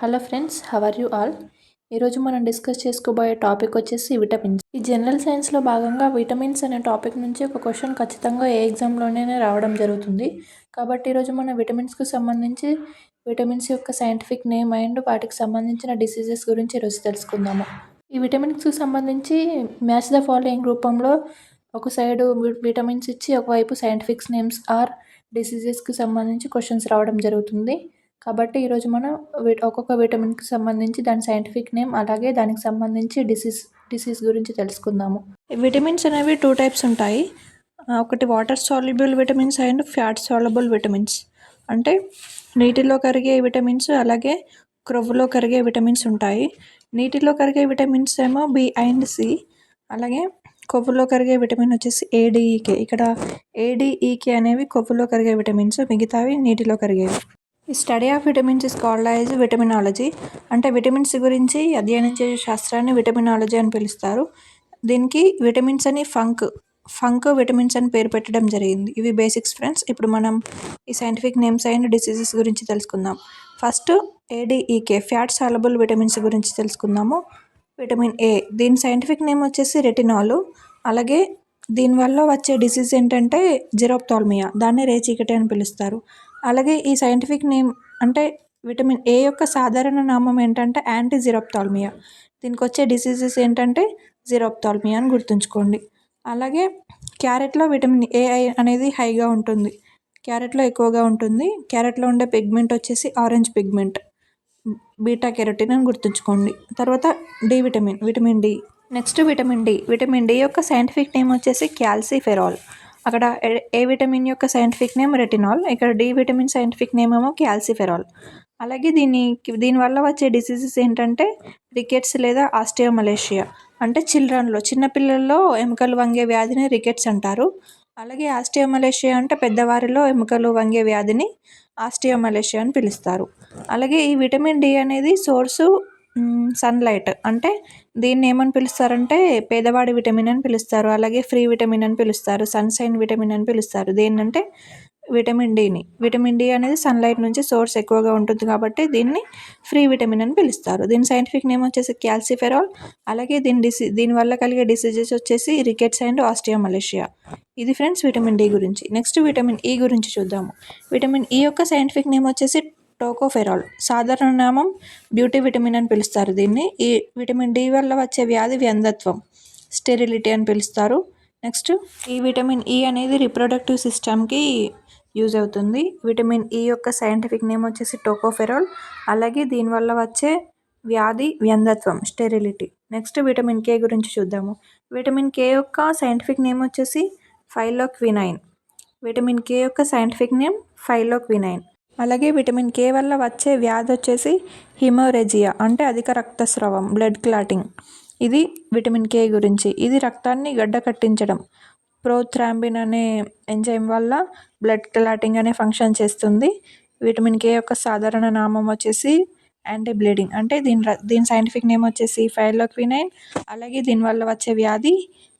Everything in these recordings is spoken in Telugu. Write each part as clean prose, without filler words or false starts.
Hello friends, how are you all? ఈరోజు మనం డిస్కస్ చేసుకోబోయే టాపిక్ వచ్చేసి విటమిన్స్. ఈ జనరల్ సైన్స్లో భాగంగా విటమిన్స్ అనే టాపిక్ నుంచి ఒక క్వశ్చన్ ఖచ్చితంగా ఏ ఎగ్జామ్లోనే రావడం జరుగుతుంది. కాబట్టి ఈరోజు మనం విటమిన్స్కి సంబంధించి విటమిన్స్ యొక్క సైంటిఫిక్ నేమ్ అండ్ వాటికి సంబంధించిన డిసీజెస్ గురించి ఈరోజు తెలుసుకుందాము. ఈ విటమిన్స్కి సంబంధించి మ్యాచ్ ద ఫాలోయింగ్ రూపంలో ఒక సైడు విటమిన్స్ ఇచ్చి ఒకవైపు సైంటిఫిక్ నేమ్స్ ఆర్ డిసీజెస్కి సంబంధించి క్వశ్చన్స్ రావడం జరుగుతుంది. కాబట్టి ఈరోజు మనం ఒక్కొక్క విటమిన్కి సంబంధించి దాని సైంటిఫిక్ నేమ్ అలాగే దానికి సంబంధించి డిసీజ్ గురించి తెలుసుకుందాము. విటమిన్స్ అనేవి 2 టైప్స్ ఉంటాయి. ఒకటి water soluble vitamins and fat soluble vitamins. అంటే నీటిలో కరిగే విటమిన్స్ అలాగే క్రొవ్వులో కరిగే విటమిన్స్ ఉంటాయి. నీటిలో కరిగే విటమిన్స్ ఏమో బి అండ్ సి, అలాగే కొవ్వులో కరిగే విటమిన్ వచ్చేసి ఏడిఈకే. ఇక్కడ ఏడిఈకే అనేవి కొవ్వులో కరిగే విటమిన్స్, మిగతావి నీటిలో కరిగేవి. ఈ study of vitamins is called as vitaminology. అంటే విటమిన్స్ గురించి అధ్యయనం చేసే శాస్త్రాన్ని విటమినాలజీ అని పిలుస్తారు. దీనికి విటమిన్స్ అని ఫంక్ విటమిన్స్ అని పేరు పెట్టడం జరిగింది. ఇవి బేసిక్స్ ఫ్రెండ్స్. ఇప్పుడు మనం ఈ సైంటిఫిక్ నేమ్స్ అండ్ డిసీజెస్ గురించి తెలుసుకుందాం. First ADEK fat soluble vitamins గురించి తెలుసుకుందాము. విటమిన్ ఏ, దీని సైంటిఫిక్ నేమ్ వచ్చేసి రెటినాల్. అలాగే దీనివల్ల వచ్చే డిసీజ్ ఏంటంటే జిరోప్థాల్మియా, దాన్ని రేచీకటి అని పిలుస్తారు. అలాగే ఈ సైంటిఫిక్ నేమ్ అంటే విటమిన్ ఏ యొక్క సాధారణ నామం ఏంటంటే యాంటీ జిరోప్థాల్మియా. దీనికి వచ్చే డిసీజెస్ ఏంటంటే జిరోప్థాల్మియా అని గుర్తుంచుకోండి. అలాగే క్యారెట్లో విటమిన్ ఏ అనేది హైగా ఉంటుంది, క్యారెట్లో ఎక్కువగా ఉంటుంది. క్యారెట్లో ఉండే పిగ్మెంట్ వచ్చేసి ఆరెంజ్ పిగ్మెంట్, బీటా కెరోటిన్ అని గుర్తుంచుకోండి. తర్వాత vitamin D. Next vitamin D యొక్క సైంటిఫిక్ నేమ్ వచ్చేసి క్యాల్సిఫెరాల్. అక్కడ ఏ విటమిన్ యొక్క సైంటిఫిక్ నేమ్ రెటినాల్, ఇక్కడ డి విటమిన్ సైంటిఫిక్ నేమ్ ఏమో క్యాల్సిఫెరాల్. అలాగే దీనివల్ల వచ్చే డిసీజెస్ ఏంటంటే రికెట్స్ లేదా ఆస్టియోమలేషియా. అంటే చిన్నపిల్లల్లో ఎముకలు వంగే వ్యాధిని రికెట్స్ అంటారు. అలాగే ఆస్టియోమలేషియా అంటే పెద్దవారిలో ఎముకలు వంగే వ్యాధిని ఆస్టియోమలేషియా అని పిలుస్తారు. అలాగే ఈ విటమిన్ డి అనేది సోర్సు సన్లైట్. అంటే దీన్ని ఏమని పిలుస్తారంటే పేదవాడి విటమిన్ అని పిలుస్తారు. అలాగే ఫ్రీ విటమిన్ అని పిలుస్తారు, సన్షైన్ విటమిన్ అని పిలుస్తారు. దేన్నంటే విటమిన్ డి అనేది సన్లైట్ నుంచి సోర్స్ ఎక్కువగా ఉంటుంది కాబట్టి దీన్ని ఫ్రీ విటమిన్ అని పిలుస్తారు. దీని సైంటిఫిక్ నేమ్ వచ్చేసి క్యాల్సిఫెరాల్. అలాగే దీనివల్ల కలిగే డిసీజెస్ వచ్చేసి రికెట్స్ అండ్ ఆస్టియోమలేషియా. ఇది ఫ్రెండ్స్ విటమిన్ డి గురించి. నెక్స్ట్ విటమిన్ ఈ గురించి చూద్దాము. విటమిన్ ఈ యొక్క సైంటిఫిక్ నేమ్ వచ్చేసి టోకోఫెరాల్. సాధారణ నామం బ్యూటీ విటమిన్ అని పిలుస్తారు దీన్ని. ఈ విటమిన్ డి వల్ల వచ్చే వ్యాధి వ్యంధత్వం, స్టెరిలిటీ అని పిలుస్తారు. నెక్స్ట్ ఈ విటమిన్ ఈ అనేది రిప్రొడక్టివ్ సిస్టమ్కి యూజ్ అవుతుంది. విటమిన్ ఈ యొక్క సైంటిఫిక్ నేమ్ వచ్చేసి టోకోఫెరాల్. అలాగే దీనివల్ల వచ్చే వ్యాధి వ్యంధత్వం, స్టెరిలిటీ. నెక్స్ట్ విటమిన్ కే గురించి చూద్దాము. విటమిన్ కే యొక్క సైంటిఫిక్ నేమ్ వచ్చేసి ఫైలోక్వినైన్. విటమిన్ కే యొక్క సైంటిఫిక్ నేమ్ ఫైలోక్వినైన్. అలాగే విటమిన్ కే వల్ల వచ్చే వ్యాధి వచ్చేసి హిమోరెజియా, అంటే అధిక రక్తస్రావం, బ్లడ్ క్లాటింగ్. ఇది విటమిన్ కే గురించి. ఇది రక్తాన్ని గడ్డ కట్టించడం, ప్రోథ్రాంబిన్ అనే ఎంజైమ్ వల్ల బ్లడ్ క్లాటింగ్ అనే ఫంక్షన్ చేస్తుంది. విటమిన్ కే యొక్క సాధారణ నామం వచ్చేసి యాంటీ బ్లీడింగ్. అంటే దీని సైంటిఫిక్ నేమ్ వచ్చేసి ఫైలోక్వినైన్. అలాగే దీనివల్ల వచ్చే వ్యాధి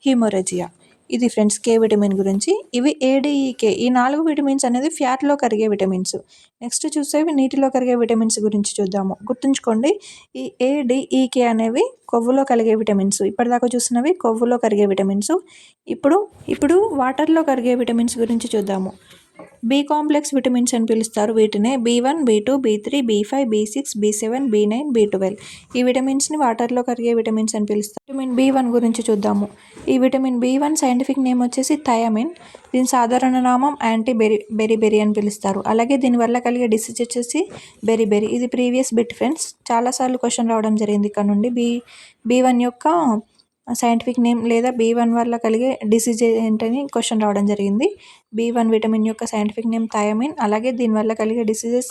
హిమోరెజియా. ఇది ఫ్రెండ్స్ కే విటమిన్ గురించి. ఇవి ఏడిఈకే. ఈ 4 విటమిన్స్ అనేది ఫ్యాట్లో కరిగే విటమిన్స్. నెక్స్ట్ చూసేవి నీటిలో కరిగే విటమిన్స్ గురించి చూద్దాము. గుర్తుంచుకోండి, ఈ ఏడిఈకే అనేవి కొవ్వులో కలిగే విటమిన్స్. ఇప్పటిదాకా చూసినవి కొవ్వులో కరిగే విటమిన్స్. ఇప్పుడు వాటర్లో కరిగే విటమిన్స్ గురించి చూద్దాము. బి కాంప్లెక్స్ విటమిన్స్ అని పిలుస్తారు వీటినే. B1, B2, B3, B5, B6, B7, B9, B12. ఈ విటమిన్స్ని వాటర్లో కరిగే విటమిన్స్ అని పిలుస్తారు. విటమిన్ B1 గురించి చూద్దాము. ఈ విటమిన్ B1 సైంటిఫిక్ నేమ్ వచ్చేసి థయామిన్. దీని సాధారణ నామం యాంటీ బెరిబెరీ అని పిలుస్తారు. అలాగే దీనివల్ల కలిగే డిసీజ్ వచ్చేసి బెరిబెరీ. ఇది ప్రీవియస్ బిట్ ఫ్రెండ్స్, చాలాసార్లు క్వశ్చన్ రావడం జరిగింది ఇక్కడ నుండి. B1 యొక్క సైంటిఫిక్ నేమ్ లేదా B1 వల్ల కలిగే డిసీజ్ ఏంటని క్వశ్చన్ రావడం జరిగింది. B1 విటమిన్ యొక్క సైంటిఫిక్ నేమ్ థయామిన్. అలాగే దీనివల్ల కలిగే డిసీజెస్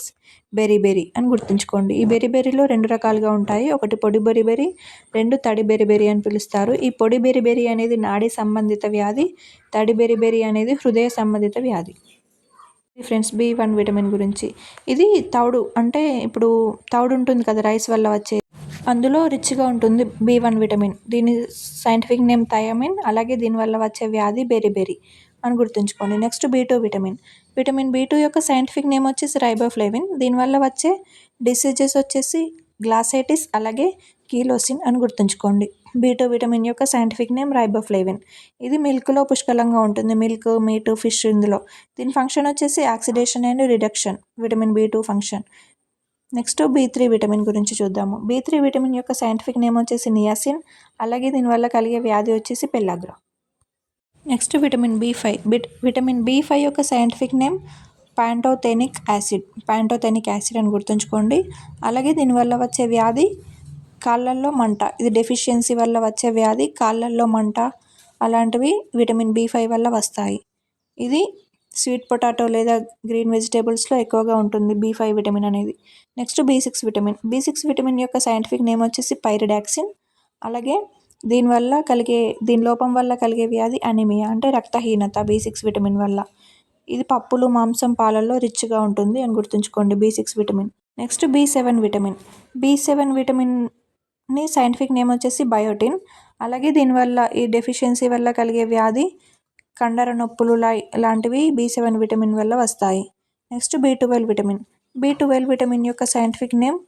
బెరిబెరీ అని గుర్తుంచుకోండి. ఈ బెరిబెరీలో 2 రకాలుగా ఉంటాయి. ఒకటి పొడి బెరిబెరీ, 2 తడి బెరిబెరీ అని పిలుస్తారు. ఈ పొడి బెరిబెరీ అనేది నాడీ సంబంధిత వ్యాధి, తడి బెరిబెరీ అనేది హృదయ సంబంధిత వ్యాధి. ఫ్రెండ్స్ B1 విటమిన్ గురించి. ఇది తౌడు, అంటే ఇప్పుడు తౌడు ఉంటుంది కదా రైస్ వల్ల వచ్చే, అందులో రిచ్గా ఉంటుంది B1 విటమిన్. దీని సైంటిఫిక్ నేమ్ థయామిన్. అలాగే దీనివల్ల వచ్చే వ్యాధి బెరిబెరీ అని గుర్తుంచుకోండి. Next B2 vitamin. Vitamin B2 యొక్క సైంటిఫిక్ నేమ్ వచ్చేసి రైబోఫ్లేవిన్. దీనివల్ల వచ్చే డిసీజెస్ వచ్చేసి గ్లాసైటిస్ అలాగే కీలోసిన్ అని గుర్తుంచుకోండి. B2 విటమిన్ యొక్క సైంటిఫిక్ నేమ్ రైబోఫ్లేవిన్. ఇది మిల్క్లో పుష్కలంగా ఉంటుంది. మిల్క్, మీట్, ఫిష్ ఇందులో. దీని ఫంక్షన్ వచ్చేసి oxidation and reduction. Vitamin B2 function. Next B3 vitamin గురించి చూద్దాము. B3 విటమిన్ యొక్క సైంటిఫిక్ నేమ్ వచ్చేసి నియాసిన్. అలాగే దీనివల్ల కలిగే వ్యాధి వచ్చేసి pellagra. Next vitamin B5. Vitamin B5 యొక్క సైంటిఫిక్ నేమ్ ప్యాంటోథెనిక్ యాసిడ్ అని గుర్తుంచుకోండి. అలాగే దీనివల్ల వచ్చే వ్యాధి కాళ్ళల్లో మంట. ఇది డెఫిషియన్సీ వల్ల వచ్చే వ్యాధి కాళ్ళల్లో మంట అలాంటివి విటమిన్ B5 వల్ల వస్తాయి. ఇది స్వీట్ పొటాటో లేదా గ్రీన్ వెజిటేబుల్స్లో ఎక్కువగా ఉంటుంది B5 విటమిన్ అనేది. Next B6 vitamin. B6 vitamin యొక్క సైంటిఫిక్ నేమ్ వచ్చేసి పైరిడాక్సిన్. అలాగే దీని లోపం వల్ల కలిగే వ్యాధి అనీమియా అంటే రక్తహీనత B6 విటమిన్ వల్ల. ఇది పప్పులు, మాంసం, పాలల్లో రిచ్గా ఉంటుంది అని గుర్తుంచుకోండి B6 vitamin. Next B7 vitamin. B7 విటమిన్ని సైంటిఫిక్ నేమ్ వచ్చేసి బయోటిన్. అలాగే దీనివల్ల ఈ డెఫిషియన్సీ వల్ల కలిగే వ్యాధి కండర నొప్పులు లాంటివి B7 విటమిన్ వల్ల వస్తాయి. Next B12 vitamin. B12 vitamin యొక్క సైంటిఫిక్ నేమ్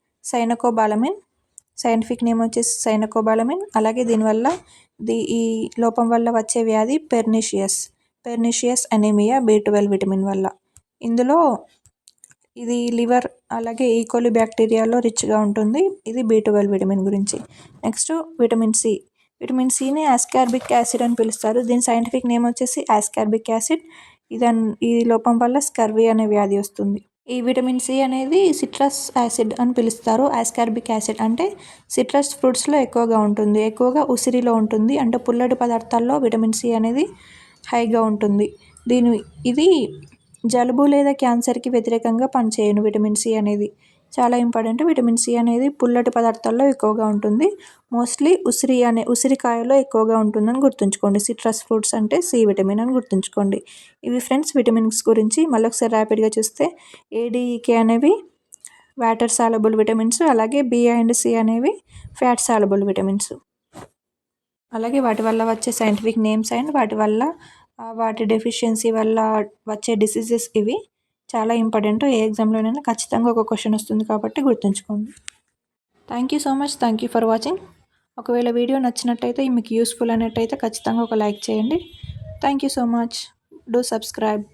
సైనకోబాలమిన్. అలాగే దీనివల్ల ఈ లోపం వల్ల వచ్చే వ్యాధి పెర్నిషియస్ అనీమియా B12 విటమిన్ వల్ల. ఇందులో ఇది లివర్ అలాగే ఈకోలి బ్యాక్టీరియాలో రిచ్గా ఉంటుంది. ఇది B12 విటమిన్ గురించి. Next vitamin C. విటమిన్ సిని ఆస్కార్బిక్ యాసిడ్ అని పిలుస్తారు. దీని సైంటిఫిక్ నేమ్ వచ్చేసి ఆస్కార్బిక్ యాసిడ్. ఈ లోపం వల్ల స్కర్వీ అనే వ్యాధి వస్తుంది. ఈ విటమిన్ సి అనేది సిట్రస్ యాసిడ్ అని పిలుస్తారు. ఆస్కార్బిక్ యాసిడ్ అంటే సిట్రస్ ఫ్రూట్స్లో ఎక్కువగా ఉంటుంది. ఎక్కువగా ఉసిరిలో ఉంటుంది. అంటే పుల్లటి పదార్థాల్లో విటమిన్ సి అనేది హైగా ఉంటుంది. ఇది జలుబు లేదా క్యాన్సర్కి వ్యతిరేకంగా పనిచేయను. విటమిన్ సి అనేది చాలా ఇంపార్టెంట్. విటమిన్ సి అనేది పుల్లటి పదార్థాల్లో ఎక్కువగా ఉంటుంది. మోస్ట్లీ ఉసిరికాయలో ఎక్కువగా ఉంటుందని గుర్తుంచుకోండి. సిట్రస్ ఫ్రూట్స్ అంటే సి విటమిన్ అని గుర్తుంచుకోండి. ఇవి ఫ్రెండ్స్ విటమిన్స్ గురించి. మళ్ళీ ఒకసారి ర్యాపిడ్గా చూస్తే ADEK అనేవి వాటర్ సాలబుల్ విటమిన్స్. అలాగే B అండ్ C అనేవి ఫ్యాట్ సాలబుల్ విటమిన్స్. అలాగే వాటి వల్ల వచ్చే సైంటిఫిక్ నేమ్స్ అండ్ వాటి డెఫిషియన్సీ వల్ల వచ్చే డిసీజెస్ ఇవి చాలా ఇంపార్టెంట్. ఏ ఎగ్జామ్లోనైనా ఖచ్చితంగా ఒక క్వశ్చన్ వస్తుంది కాబట్టి గుర్తుంచుకోండి. Thank you so much. Thank you for watching. ఒకవేళ వీడియో నచ్చినట్టయితే, మీకు యూస్ఫుల్ అయినట్టయితే ఖచ్చితంగా ఒక లైక్ చేయండి. Thank you so much. Do subscribe.